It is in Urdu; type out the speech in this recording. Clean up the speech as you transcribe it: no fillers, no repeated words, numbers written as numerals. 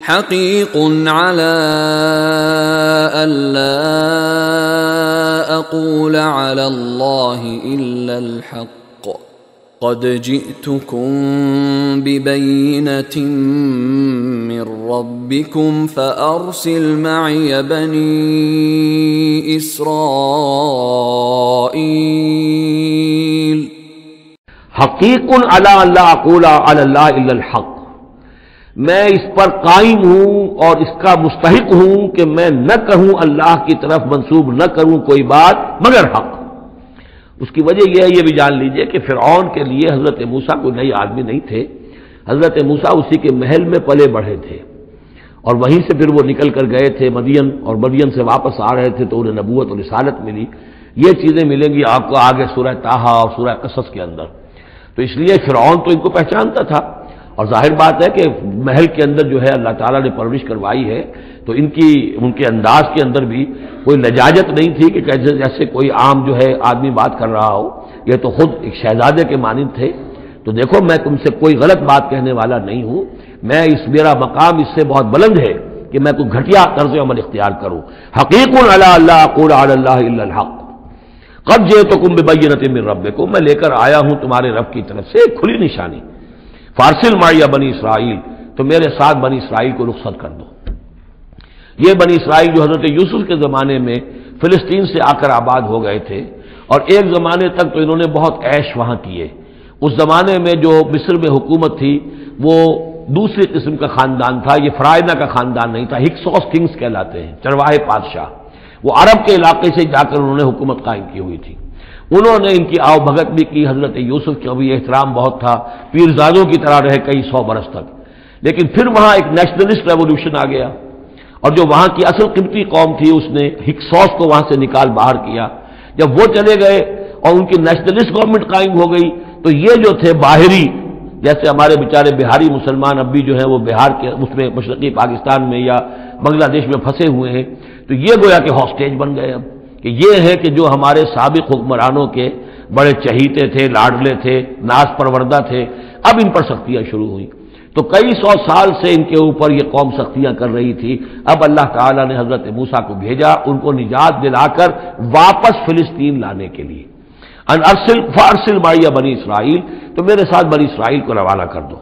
حقيق على ألا أقول على الله إلا الحق قد جئتكم ببينة من ربكم فأرسل معي بني إسرائيل حقیق علی اللہ اقول علی اللہ الا الحق، میں اس پر قائم ہوں اور اس کا مستحق ہوں کہ میں نہ کہوں اللہ کی طرف منسوب نہ کروں کوئی بات مگر حق۔ اس کی وجہ یہ ہے، یہ بھی جان لیجئے کہ فرعون کے لیے حضرت موسیٰ کوئی نئے آدمی نہیں تھے۔ حضرت موسیٰ اسی کے محل میں پلے بڑھے تھے اور وہیں سے پھر وہ نکل کر گئے تھے مدین، اور مدین سے واپس آ رہے تھے تو انہیں نبوت اور رسالت ملی۔ یہ چیزیں ملیں گی آپ کو آگے سورہ طٰہٰ اور سورہ قصص کے اندر۔ تو اس لیے فرعون تو ان کو پہچانتا تھا، اور ظاہر بات ہے کہ محل کے اندر جو ہے اللہ تعالیٰ نے پرورش کروائی ہے تو ان کے انداز کے اندر بھی کوئی لجاجت نہیں تھی کہ جیسے کوئی عام جو ہے آدمی بات کر رہا ہو، یہ تو خود ایک شہزادے کے مانند تھے۔ تو دیکھو میں تم سے کوئی غلط بات کہنے والا نہیں ہوں، میرا مقام اس سے بہت بلند ہے کہ میں کوئی گھٹیا طرز عمل اختیار کروں۔ حقیق علی اللہ اقول علی اللہ الا الحق قد جئتکم ببینۃ من ربکم، میں لے کر آیا ہوں تمہارے رب کی طرف سے ایک کھلی نشانی۔ فارسل معی بنی اسرائیل، تو میرے ساتھ بنی اسرائیل کو رخصت کر دو۔ یہ بنی اسرائیل جو حضرت یوسف کے زمانے میں فلسطین سے آ کر آباد ہو گئے تھے، اور ایک زمانے تک تو انہوں نے بہت عیش وہاں کیے۔ اس زمانے میں جو مصر میں حکومت تھی وہ دوسری قسم کا خاندان تھا، یہ فرائضہ کا خاندان نہیں تھا، ہکسوس کنگز کہلاتے ہیں، چرواہے بادشاہ۔ وہ عرب کے علاقے سے جا کر انہوں نے حکومت قائم کی ہوئی تھی۔ انہوں نے ان کی آؤ بھگت بھی کی، حضرت یوسف کا بھی احترام بہت تھا، پیرزادوں کی طرح رہے کئی سو برس تک۔ لیکن پھر وہاں ایک نیشنلسٹ ریولوشن آ گیا، اور جو وہاں کی اصل قبطی قوم تھی اس نے ہکسوس کو وہاں سے نکال باہر کیا۔ جب وہ چلے گئے اور ان کی نیشنلسٹ گورنمنٹ قائم ہو گئی تو یہ جو تھے باہری، جیسے ہمارے بیچارے بہاری مسلمان اب بھی جو ہیں وہ بہار کے اس میں مشرقی پاکستان میں یا بنگلہ دیش میں پھنسے ہوئے ہیں، تو یہ گویا کہ ہاسٹیج بن گئے اب، کہ یہ ہے کہ جو ہمارے سابق حکمرانوں کے بڑے چہیتے تھے، لاڈلے تھے، ناز پروردہ تھے، اب ان پر سختیاں شروع ہوئی۔ تو کئی سو سال سے ان کے اوپر یہ قوم سختیاں کر رہی تھی۔ اب اللہ تعالیٰ نے حضرت موسیٰ کو بھیجا ان کو نجات دلا کر واپس فلسطین لانے کے لیے۔ ان ارسل فارسل معی بنی اسرائیل، تو میرے ساتھ بنی اسرائیل کو روانہ کر دو۔